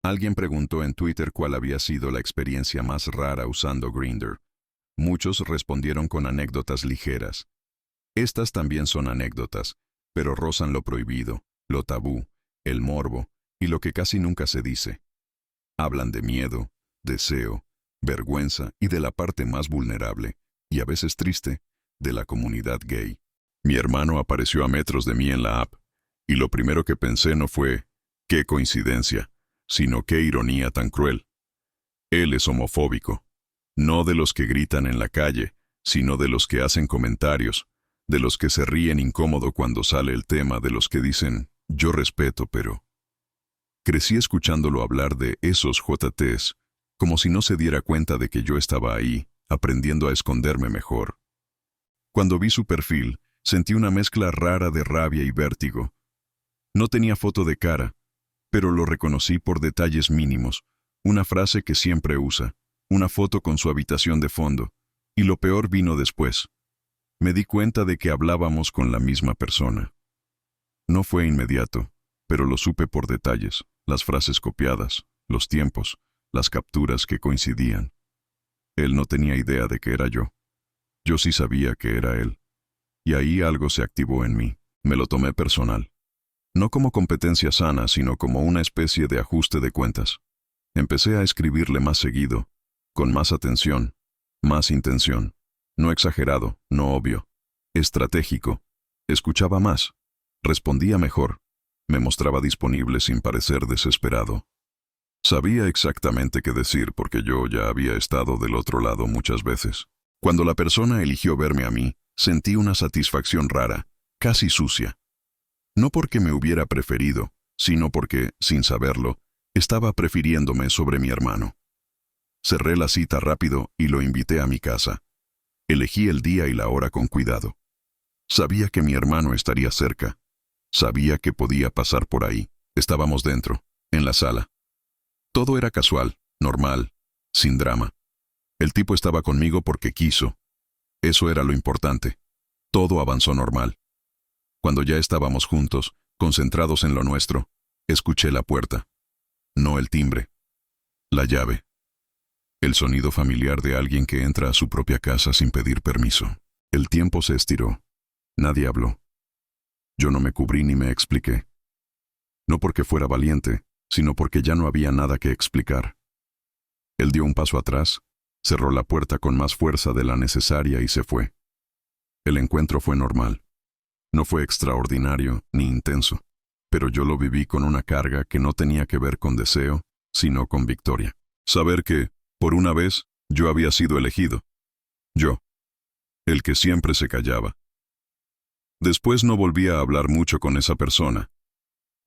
Alguien preguntó en Twitter cuál había sido la experiencia más rara usando Grindr. Muchos respondieron con anécdotas ligeras. Estas también son anécdotas, pero rozan lo prohibido, lo tabú, el morbo y lo que casi nunca se dice. Hablan de miedo, deseo, vergüenza y de la parte más vulnerable, y a veces triste, de la comunidad gay. Mi hermano apareció a metros de mí en la app, y lo primero que pensé no fue, qué coincidencia, sino qué ironía tan cruel. Él es homofóbico, no de los que gritan en la calle, sino de los que hacen comentarios, de los que se ríen incómodo cuando sale el tema, de los que dicen, yo respeto, pero... Crecí escuchándolo hablar de esos JTs, como si no se diera cuenta de que yo estaba ahí, aprendiendo a esconderme mejor. Cuando vi su perfil, sentí una mezcla rara de rabia y vértigo. No tenía foto de cara, pero lo reconocí por detalles mínimos, una frase que siempre usa, una foto con su habitación de fondo, y lo peor vino después. Me di cuenta de que hablábamos con la misma persona. No fue inmediato, pero lo supe por detalles, las frases copiadas, los tiempos, las capturas que coincidían. Él no tenía idea de que era yo. Yo sí sabía que era él. Y ahí algo se activó en mí. Me lo tomé personal. No como competencia sana, sino como una especie de ajuste de cuentas. Empecé a escribirle más seguido, con más atención, más intención. No exagerado, no obvio. Estratégico. Escuchaba más. Respondía mejor. Me mostraba disponible sin parecer desesperado. Sabía exactamente qué decir porque yo ya había estado del otro lado muchas veces. Cuando la persona eligió verme a mí, sentí una satisfacción rara, casi sucia. No porque me hubiera preferido, sino porque, sin saberlo, estaba prefiriéndome sobre mi hermano. Cerré la cita rápido y lo invité a mi casa. Elegí el día y la hora con cuidado. Sabía que mi hermano estaría cerca. Sabía que podía pasar por ahí. Estábamos dentro, en la sala. Todo era casual, normal, sin drama. El tipo estaba conmigo porque quiso. Eso era lo importante. Todo avanzó normal. Cuando ya estábamos juntos, concentrados en lo nuestro, escuché la puerta. No el timbre. La llave. El sonido familiar de alguien que entra a su propia casa sin pedir permiso. El tiempo se estiró. Nadie habló. Yo no me cubrí ni me expliqué. No porque fuera valiente, sino porque ya no había nada que explicar. Él dio un paso atrás, cerró la puerta con más fuerza de la necesaria y se fue. El encuentro fue normal. No fue extraordinario ni intenso, pero yo lo viví con una carga que no tenía que ver con deseo, sino con victoria. Saber que, por una vez, yo había sido elegido. Yo. El que siempre se callaba. Después no volví a hablar mucho con esa persona.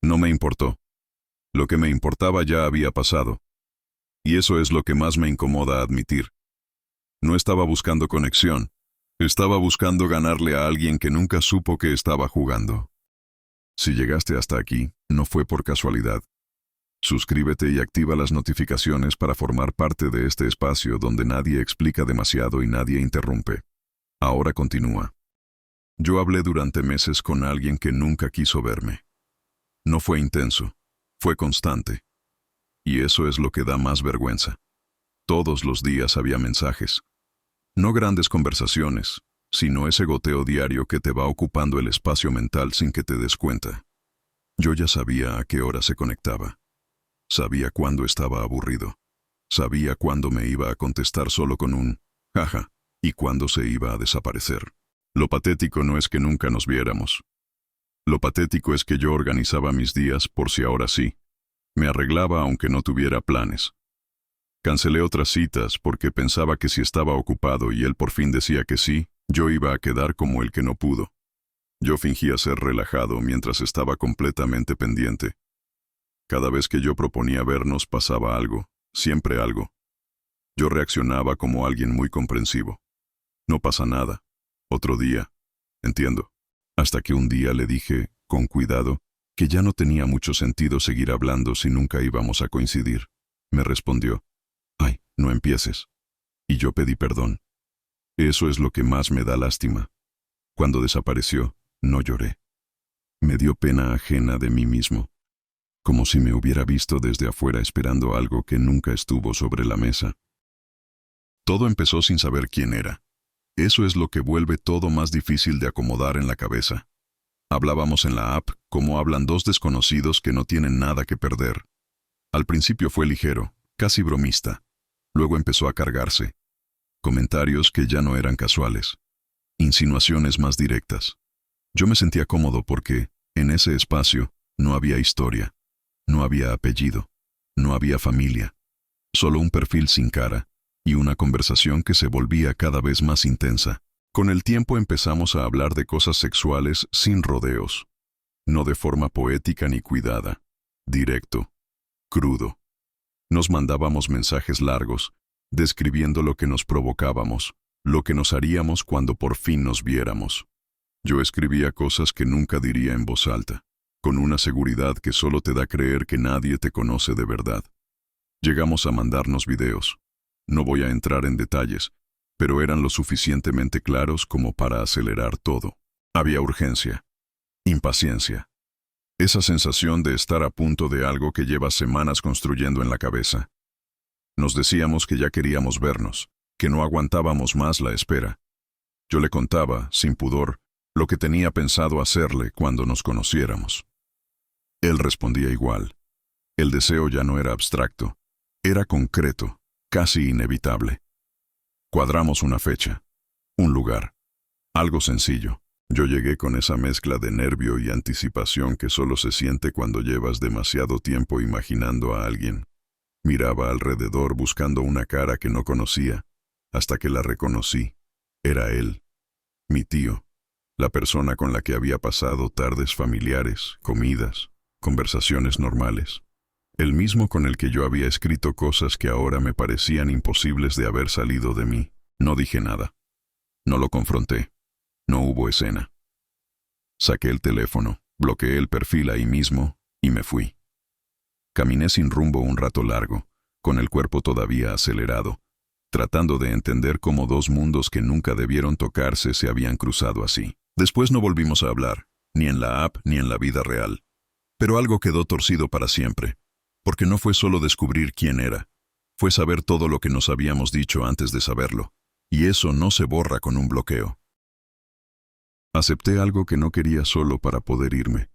No me importó. Lo que me importaba ya había pasado. Y eso es lo que más me incomoda admitir. No estaba buscando conexión. Estaba buscando ganarle a alguien que nunca supo que estaba jugando. Si llegaste hasta aquí, no fue por casualidad. Suscríbete y activa las notificaciones para formar parte de este espacio donde nadie explica demasiado y nadie interrumpe. Ahora continúa. Yo hablé durante meses con alguien que nunca quiso verme. No fue intenso, fue constante. Y eso es lo que da más vergüenza. Todos los días había mensajes. No grandes conversaciones, sino ese goteo diario que te va ocupando el espacio mental sin que te des cuenta. Yo ya sabía a qué hora se conectaba. Sabía cuándo estaba aburrido. Sabía cuándo me iba a contestar solo con un jaja y cuándo se iba a desaparecer. Lo patético no es que nunca nos viéramos. Lo patético es que yo organizaba mis días por si ahora sí. Me arreglaba aunque no tuviera planes. Cancelé otras citas porque pensaba que si estaba ocupado y él por fin decía que sí, yo iba a quedar como el que no pudo. Yo fingía ser relajado mientras estaba completamente pendiente. Cada vez que yo proponía vernos pasaba algo, siempre algo. Yo reaccionaba como alguien muy comprensivo. No pasa nada. Otro día. Entiendo. Hasta que un día le dije, con cuidado, que ya no tenía mucho sentido seguir hablando si nunca íbamos a coincidir. Me respondió, «Ay, no empieces». Y yo pedí perdón. Eso es lo que más me da lástima. Cuando desapareció, no lloré. Me dio pena ajena de mí mismo. como si me hubiera visto desde afuera esperando algo que nunca estuvo sobre la mesa. Todo empezó sin saber quién era. Eso es lo que vuelve todo más difícil de acomodar en la cabeza. Hablábamos en la app como hablan dos desconocidos que no tienen nada que perder. Al principio fue ligero, casi bromista. Luego empezó a cargarse. Comentarios que ya no eran casuales. Insinuaciones más directas. Yo me sentía cómodo porque, en ese espacio, no había historia, no había apellido, no había familia. Solo un perfil sin cara y una conversación que se volvía cada vez más intensa. Con el tiempo empezamos a hablar de cosas sexuales sin rodeos. No de forma poética ni cuidada. Directo. Crudo. Nos mandábamos mensajes largos, describiendo lo que nos provocábamos, lo que nos haríamos cuando por fin nos viéramos. Yo escribía cosas que nunca diría en voz alta, con una seguridad que solo te da creer que nadie te conoce de verdad. Llegamos a mandarnos videos. No voy a entrar en detalles, pero eran lo suficientemente claros como para acelerar todo. Había urgencia, impaciencia. Esa sensación de estar a punto de algo que lleva semanas construyendo en la cabeza. Nos decíamos que ya queríamos vernos, que no aguantábamos más la espera. Yo le contaba, sin pudor, lo que tenía pensado hacerle cuando nos conociéramos. Él respondía igual. El deseo ya no era abstracto, era concreto, casi inevitable. Cuadramos una fecha, un lugar, algo sencillo. Yo llegué con esa mezcla de nervio y anticipación que solo se siente cuando llevas demasiado tiempo imaginando a alguien. Miraba alrededor buscando una cara que no conocía, hasta que la reconocí. Era él, mi tío, la persona con la que había pasado tardes familiares, comidas, conversaciones normales. El mismo con el que yo había escrito cosas que ahora me parecían imposibles de haber salido de mí. No dije nada. No lo confronté. No hubo escena. Saqué el teléfono, bloqueé el perfil ahí mismo y me fui. Caminé sin rumbo un rato largo, con el cuerpo todavía acelerado, tratando de entender cómo dos mundos que nunca debieron tocarse se habían cruzado así. Después no volvimos a hablar, ni en la app ni en la vida real. Pero algo quedó torcido para siempre, porque no fue solo descubrir quién era, fue saber todo lo que nos habíamos dicho antes de saberlo, y eso no se borra con un bloqueo. Acepté algo que no quería solo para poder irme,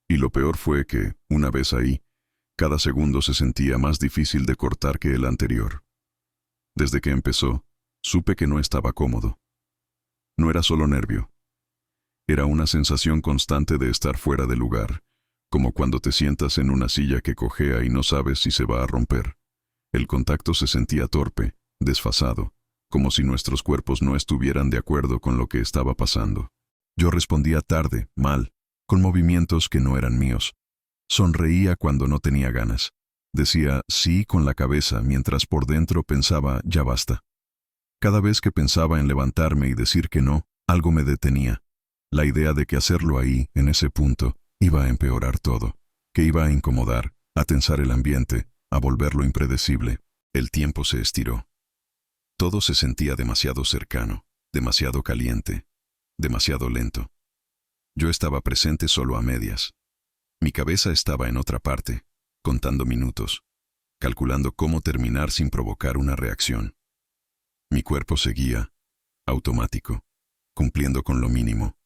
y lo peor fue que, una vez ahí, cada segundo se sentía más difícil de cortar que el anterior. Desde que empezó, supe que no estaba cómodo. No era solo nervio. Era una sensación constante de estar fuera de lugar, como cuando te sientas en una silla que cojea y no sabes si se va a romper. El contacto se sentía torpe, desfasado, como si nuestros cuerpos no estuvieran de acuerdo con lo que estaba pasando. Yo respondía tarde, mal, con movimientos que no eran míos. Sonreía cuando no tenía ganas. Decía sí con la cabeza mientras por dentro pensaba ya basta. Cada vez que pensaba en levantarme y decir que no, algo me detenía. La idea de que hacerlo ahí, en ese punto, iba a empeorar todo, que iba a incomodar, a tensar el ambiente, a volverlo impredecible. El tiempo se estiró. Todo se sentía demasiado cercano, demasiado caliente, demasiado lento. Yo estaba presente solo a medias. Mi cabeza estaba en otra parte, contando minutos, calculando cómo terminar sin provocar una reacción. Mi cuerpo seguía, automático, cumpliendo con lo mínimo,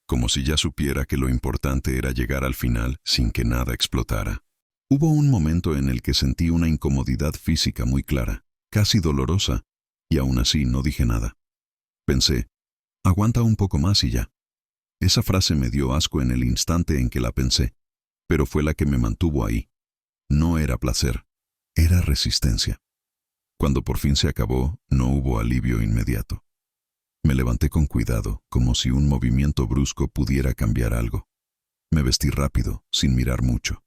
como si ya supiera que lo importante era llegar al final sin que nada explotara. Hubo un momento en el que sentí una incomodidad física muy clara, casi dolorosa, y aún así no dije nada. Pensé, aguanta un poco más y ya. Esa frase me dio asco en el instante en que la pensé, pero fue la que me mantuvo ahí. No era placer, era resistencia. Cuando por fin se acabó, no hubo alivio inmediato. Me levanté con cuidado, como si un movimiento brusco pudiera cambiar algo. Me vestí rápido, sin mirar mucho.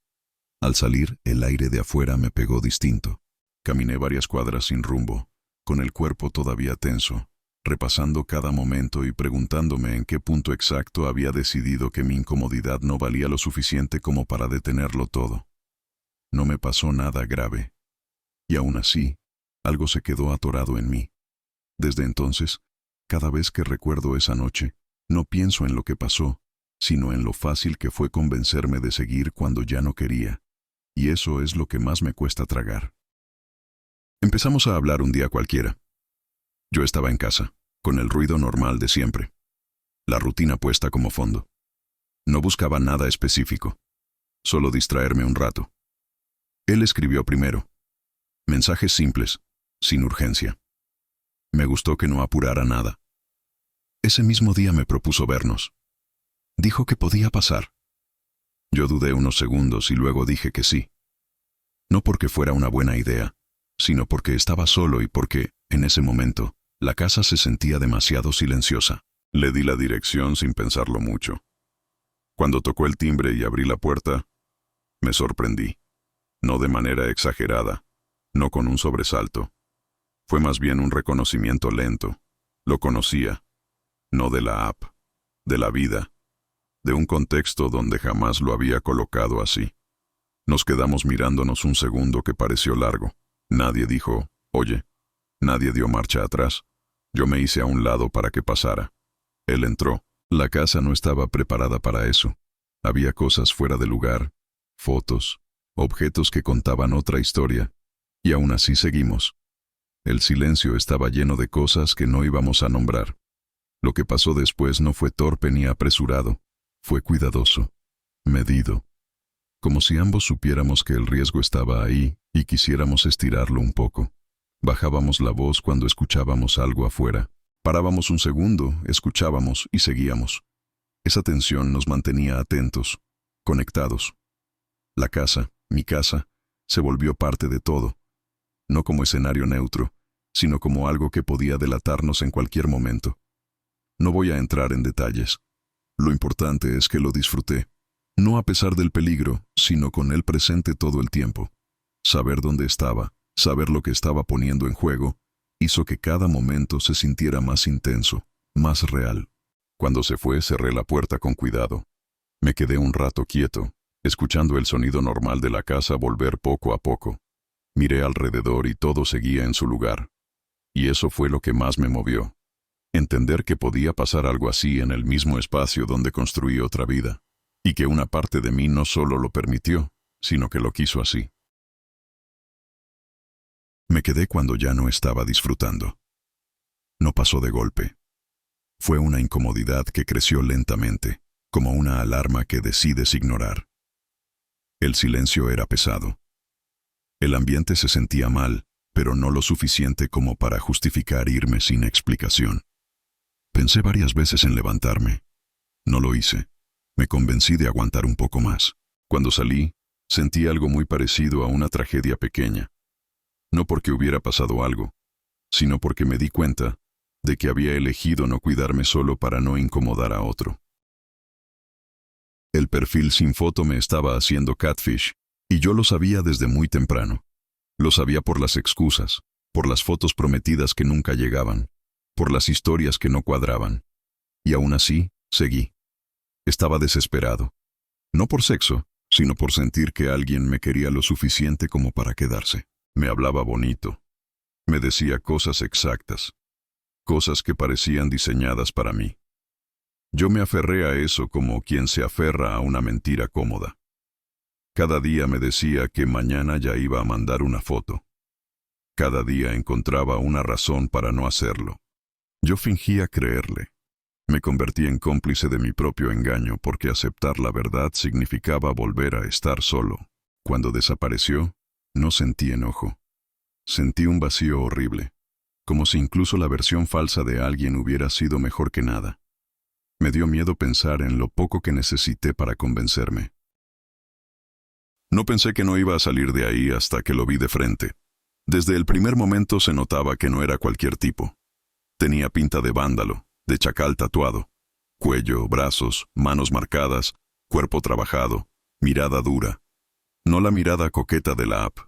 Al salir, el aire de afuera me pegó distinto. Caminé varias cuadras sin rumbo, con el cuerpo todavía tenso, repasando cada momento y preguntándome en qué punto exacto había decidido que mi incomodidad no valía lo suficiente como para detenerlo todo. No me pasó nada grave. Y aún así, algo se quedó atorado en mí. Desde entonces, cada vez que recuerdo esa noche, no pienso en lo que pasó, sino en lo fácil que fue convencerme de seguir cuando ya no quería. y eso es lo que más me cuesta tragar. Empezamos a hablar un día cualquiera. Yo estaba en casa, con el ruido normal de siempre, la rutina puesta como fondo. No buscaba nada específico, solo distraerme un rato. Él escribió primero. Mensajes simples, sin urgencia. Me gustó que no apurara nada. Ese mismo día me propuso vernos. Dijo que podía pasar. Yo dudé unos segundos y luego dije que sí. No porque fuera una buena idea, sino porque estaba solo y porque, en ese momento, la casa se sentía demasiado silenciosa. Le di la dirección sin pensarlo mucho. Cuando tocó el timbre y abrí la puerta, me sorprendí. No de manera exagerada, no con un sobresalto. Fue más bien un reconocimiento lento. Lo conocía, no de la app, de la vida, de un contexto donde jamás lo había colocado así. Nos quedamos mirándonos un segundo que pareció largo. Nadie dijo, oye. Nadie dio marcha atrás. Yo me hice a un lado para que pasara. Él entró. La casa no estaba preparada para eso. Había cosas fuera de lugar, fotos, objetos que contaban otra historia, y aún así seguimos. El silencio estaba lleno de cosas que no íbamos a nombrar. Lo que pasó después no fue torpe ni apresurado, fue cuidadoso, medido, como si ambos supiéramos que el riesgo estaba ahí y quisiéramos estirarlo un poco. Bajábamos la voz cuando escuchábamos algo afuera. Parábamos un segundo, escuchábamos y seguíamos. Esa tensión nos mantenía atentos, conectados. La casa, mi casa, se volvió parte de todo, no como escenario neutro, sino como algo que podía delatarnos en cualquier momento. No voy a entrar en detalles. Lo importante es que lo disfruté, no a pesar del peligro, sino con él presente todo el tiempo. Saber dónde estaba, saber lo que estaba poniendo en juego, hizo que cada momento se sintiera más intenso, más real. Cuando se fue, cerré la puerta con cuidado. Me quedé un rato quieto, escuchando el sonido normal de la casa volver poco a poco. Miré alrededor y todo seguía en su lugar. Y eso fue lo que más me movió. Entender que podía pasar algo así en el mismo espacio donde construí otra vida, y que una parte de mí no solo lo permitió, sino que lo quiso así. Me quedé cuando ya no estaba disfrutando. No pasó de golpe. Fue una incomodidad que creció lentamente, como una alarma que decides ignorar. El silencio era pesado. El ambiente se sentía mal, pero no lo suficiente como para justificar irme sin explicación. Pensé varias veces en levantarme. No lo hice. Me convencí de aguantar un poco más. Cuando salí, sentí algo muy parecido a una tragedia pequeña. No porque hubiera pasado algo, sino porque me di cuenta de que había elegido no cuidarme solo para no incomodar a otro. El perfil sin foto me estaba haciendo catfish, y yo lo sabía desde muy temprano. Lo sabía por las excusas, por las fotos prometidas que nunca llegaban, por las historias que no cuadraban. Y aún así, seguí. Estaba desesperado. No por sexo, sino por sentir que alguien me quería lo suficiente como para quedarse. Me hablaba bonito. Me decía cosas exactas. Cosas que parecían diseñadas para mí. Yo me aferré a eso como quien se aferra a una mentira cómoda. Cada día me decía que mañana ya iba a mandar una foto. Cada día encontraba una razón para no hacerlo. Yo fingía creerle. Me convertí en cómplice de mi propio engaño porque aceptar la verdad significaba volver a estar solo. Cuando desapareció, no sentí enojo. Sentí un vacío horrible, como si incluso la versión falsa de alguien hubiera sido mejor que nada. Me dio miedo pensar en lo poco que necesité para convencerme. No pensé que no iba a salir de ahí hasta que lo vi de frente. Desde el primer momento se notaba que no era cualquier tipo. Tenía pinta de vándalo, de chacal tatuado. Cuello, brazos, manos marcadas, cuerpo trabajado, mirada dura. No la mirada coqueta de la app,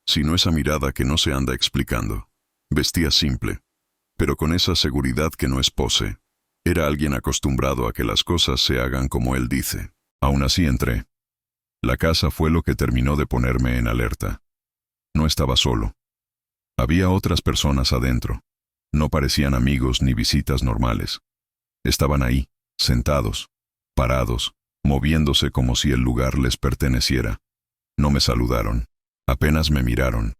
sino esa mirada que no se anda explicando. Vestía simple, pero con esa seguridad que no es pose. Era alguien acostumbrado a que las cosas se hagan como él dice. Aún así entré. La casa fue lo que terminó de ponerme en alerta. No estaba solo. Había otras personas adentro. No parecían amigos ni visitas normales. Estaban ahí, sentados, parados, moviéndose como si el lugar les perteneciera. No me saludaron. Apenas me miraron.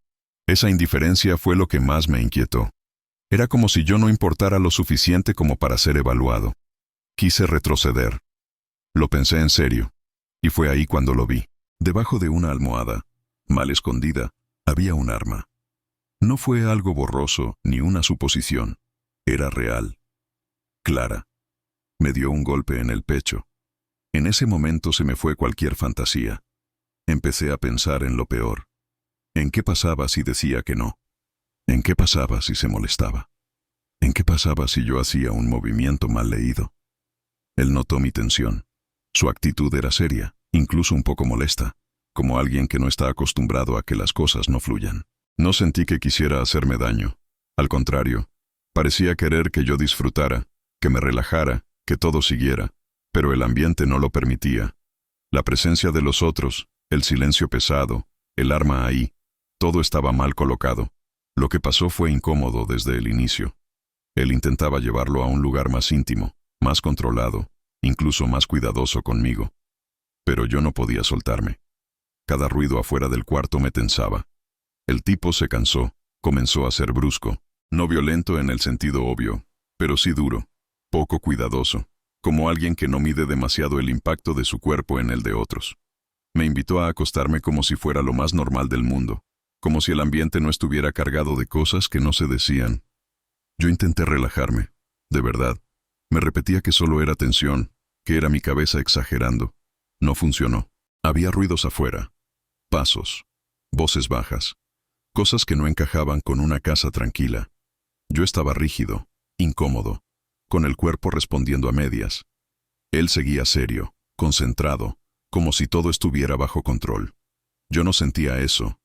Esa indiferencia fue lo que más me inquietó. Era como si yo no importara lo suficiente como para ser evaluado. Quise retroceder. Lo pensé en serio. Y fue ahí cuando lo vi. Debajo de una almohada, mal escondida, había un arma. No fue algo borroso ni una suposición. Era real. Clara. Me dio un golpe en el pecho. En ese momento se me fue cualquier fantasía. Empecé a pensar en lo peor. ¿En qué pasaba si decía que no? ¿En qué pasaba si se molestaba? ¿En qué pasaba si yo hacía un movimiento mal leído? Él notó mi tensión. Su actitud era seria, incluso un poco molesta, como alguien que no está acostumbrado a que las cosas no fluyan. No sentí que quisiera hacerme daño. Al contrario, parecía querer que yo disfrutara, que me relajara, que todo siguiera, pero el ambiente no lo permitía. La presencia de los otros, el silencio pesado, el arma ahí, todo estaba mal colocado. Lo que pasó fue incómodo desde el inicio. Él intentaba llevarlo a un lugar más íntimo, más controlado, incluso más cuidadoso conmigo. Pero yo no podía soltarme. Cada ruido afuera del cuarto me tensaba. El tipo se cansó, comenzó a ser brusco, no violento en el sentido obvio, pero sí duro, poco cuidadoso, como alguien que no mide demasiado el impacto de su cuerpo en el de otros. Me invitó a acostarme como si fuera lo más normal del mundo, como si el ambiente no estuviera cargado de cosas que no se decían. Yo intenté relajarme, de verdad. Me repetía que solo era tensión, que era mi cabeza exagerando. No funcionó. Había ruidos afuera, pasos, voces bajas, cosas que no encajaban con una casa tranquila. Yo estaba rígido, incómodo, con el cuerpo respondiendo a medias. Él seguía serio, concentrado, como si todo estuviera bajo control. Yo no sentía eso.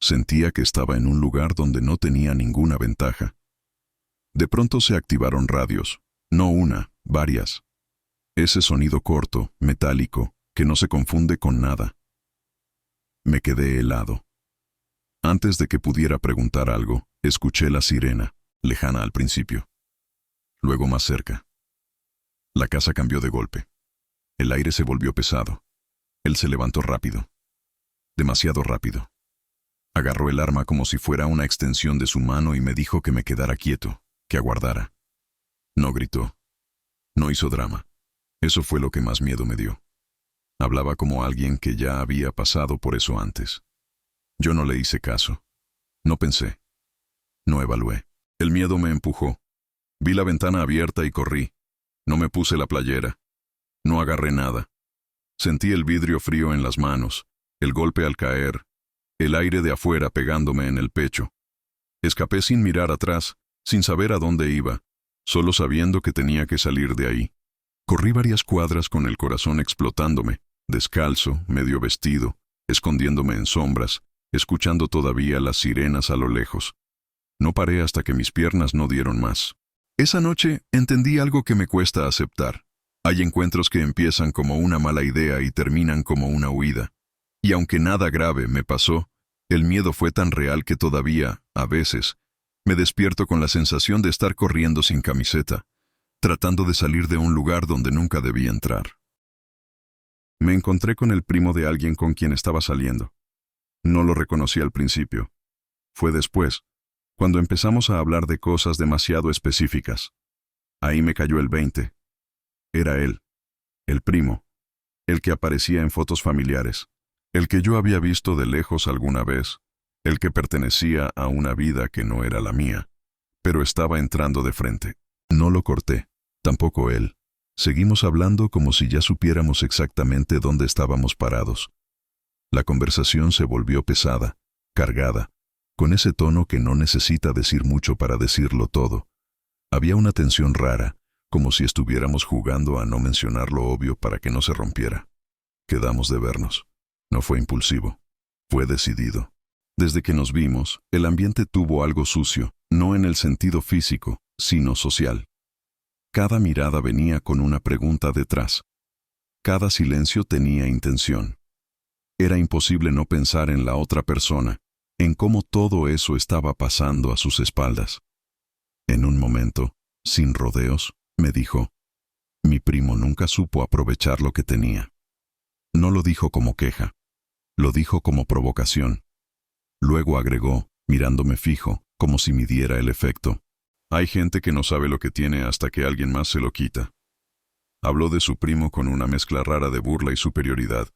Sentía que estaba en un lugar donde no tenía ninguna ventaja. De pronto se activaron radios, no una, varias. Ese sonido corto, metálico, que no se confunde con nada. Me quedé helado. Antes de que pudiera preguntar algo, escuché la sirena, lejana al principio. Luego más cerca. La casa cambió de golpe. El aire se volvió pesado. Él se levantó rápido. Demasiado rápido. Agarró el arma como si fuera una extensión de su mano y me dijo que me quedara quieto, que aguardara. No gritó. No hizo drama. Eso fue lo que más miedo me dio. Hablaba como alguien que ya había pasado por eso antes. Yo no le hice caso. No pensé. No evalué. El miedo me empujó. Vi la ventana abierta y corrí. No me puse la playera. No agarré nada. Sentí el vidrio frío en las manos, el golpe al caer, el aire de afuera pegándome en el pecho. Escapé sin mirar atrás, sin saber a dónde iba, solo sabiendo que tenía que salir de ahí. Corrí varias cuadras con el corazón explotándome, descalzo, medio vestido, escondiéndome en sombras, escuchando todavía las sirenas a lo lejos. No paré hasta que mis piernas no dieron más. Esa noche entendí algo que me cuesta aceptar. Hay encuentros que empiezan como una mala idea y terminan como una huida. Y aunque nada grave me pasó, el miedo fue tan real que todavía, a veces, me despierto con la sensación de estar corriendo sin camiseta, tratando de salir de un lugar donde nunca debí entrar. Me encontré con el primo de alguien con quien estaba saliendo. No lo reconocí al principio. Fue después, cuando empezamos a hablar de cosas demasiado específicas. Ahí me cayó el 20. Era él, el primo, el que aparecía en fotos familiares, el que yo había visto de lejos alguna vez, el que pertenecía a una vida que no era la mía, pero estaba entrando de frente. No lo corté, tampoco él. Seguimos hablando como si ya supiéramos exactamente dónde estábamos parados. La conversación se volvió pesada, cargada, con ese tono que no necesita decir mucho para decirlo todo. Había una tensión rara, como si estuviéramos jugando a no mencionar lo obvio para que no se rompiera. Quedamos de vernos. No fue impulsivo, fue decidido. Desde que nos vimos, el ambiente tuvo algo sucio, no en el sentido físico, sino social. Cada mirada venía con una pregunta detrás. Cada silencio tenía intención. Era imposible no pensar en la otra persona, en cómo todo eso estaba pasando a sus espaldas. En un momento, sin rodeos, me dijo, mi primo nunca supo aprovechar lo que tenía. No lo dijo como queja. Lo dijo como provocación. Luego agregó, mirándome fijo, como si midiera el efecto. Hay gente que no sabe lo que tiene hasta que alguien más se lo quita. Habló de su primo con una mezcla rara de burla y superioridad.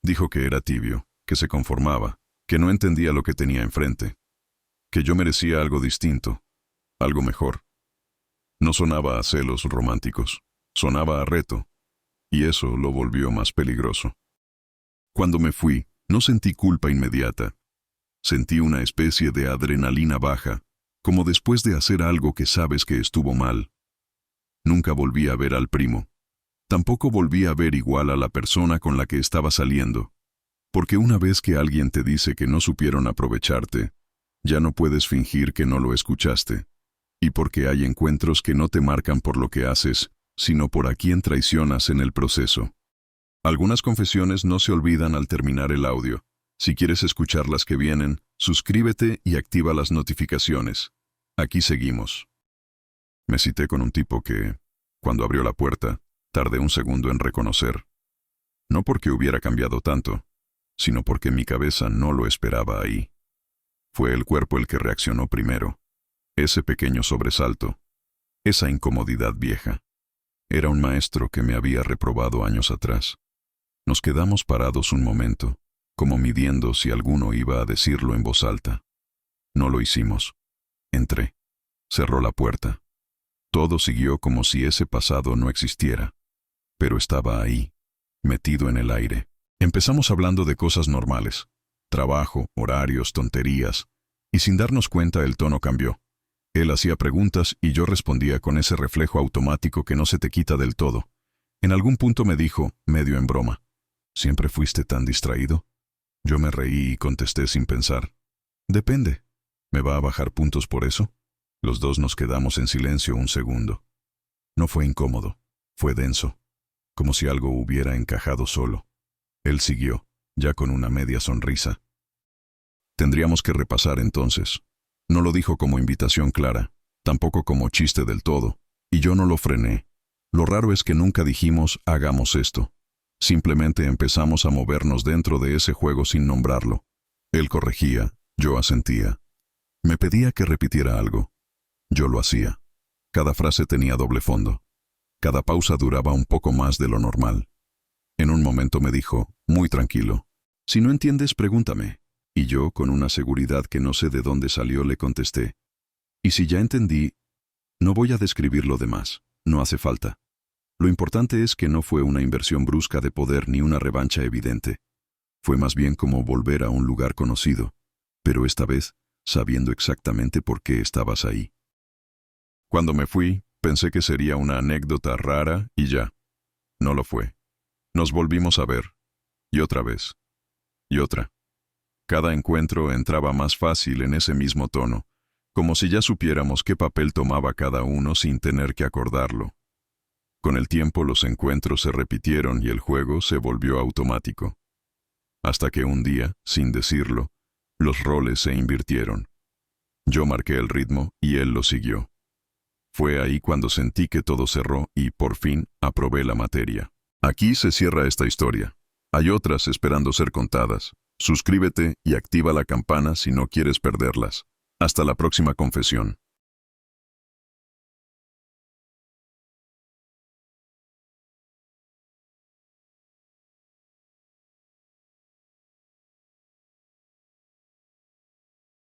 Dijo que era tibio, que se conformaba, que no entendía lo que tenía enfrente, que yo merecía algo distinto, algo mejor. No sonaba a celos románticos, sonaba a reto, y eso lo volvió más peligroso. Cuando me fui, no sentí culpa inmediata. Sentí una especie de adrenalina baja, como después de hacer algo que sabes que estuvo mal. Nunca volví a ver al primo. Tampoco volví a ver igual a la persona con la que estaba saliendo, porque una vez que alguien te dice que no supieron aprovecharte, ya no puedes fingir que no lo escuchaste, y porque hay encuentros que no te marcan por lo que haces, sino por a quién traicionas en el proceso. Algunas confesiones no se olvidan al terminar el audio. Si quieres escuchar las que vienen, suscríbete y activa las notificaciones. Aquí seguimos. Me cité con un tipo que, cuando abrió la puerta, tardé un segundo en reconocer. No porque hubiera cambiado tanto, sino porque mi cabeza no lo esperaba ahí. Fue el cuerpo el que reaccionó primero. Ese pequeño sobresalto, esa incomodidad vieja. Era un maestro que me había reprobado años atrás. Nos quedamos parados un momento, como midiendo si alguno iba a decirlo en voz alta. No lo hicimos. Entré. Cerró la puerta. Todo siguió como si ese pasado no existiera. Pero estaba ahí, metido en el aire. Empezamos hablando de cosas normales. Trabajo, horarios, tonterías. Y sin darnos cuenta el tono cambió. Él hacía preguntas y yo respondía con ese reflejo automático que no se te quita del todo. En algún punto me dijo, medio en broma, ¿siempre fuiste tan distraído? Yo me reí y contesté sin pensar. Depende. ¿Me va a bajar puntos por eso? Los dos nos quedamos en silencio un segundo. No fue incómodo, fue denso, como si algo hubiera encajado solo. Él siguió, ya con una media sonrisa. Tendríamos que repasar entonces. No lo dijo como invitación clara, tampoco como chiste del todo, y yo no lo frené. Lo raro es que nunca dijimos, hagamos esto. Simplemente empezamos a movernos dentro de ese juego sin nombrarlo. Él corregía, yo asentía. Me pedía que repitiera algo. Yo lo hacía. Cada frase tenía doble fondo. Cada pausa duraba un poco más de lo normal. En un momento me dijo, muy tranquilo, si no entiendes, pregúntame. Y yo, con una seguridad que no sé de dónde salió, le contesté. Y si ya entendí, no voy a describir lo demás, no hace falta. Lo importante es que no fue una inversión brusca de poder ni una revancha evidente. Fue más bien como volver a un lugar conocido, pero esta vez sabiendo exactamente por qué estabas ahí. Cuando me fui, pensé que sería una anécdota rara y ya. No lo fue. Nos volvimos a ver. Y otra vez. Y otra. Cada encuentro entraba más fácil en ese mismo tono, como si ya supiéramos qué papel tomaba cada uno sin tener que acordarlo. Con el tiempo los encuentros se repitieron y el juego se volvió automático. Hasta que un día, sin decirlo, los roles se invirtieron. Yo marqué el ritmo y él lo siguió. Fue ahí cuando sentí que todo cerró y, por fin, aprobé la materia. Aquí se cierra esta historia. Hay otras esperando ser contadas. Suscríbete y activa la campana si no quieres perderlas. Hasta la próxima confesión.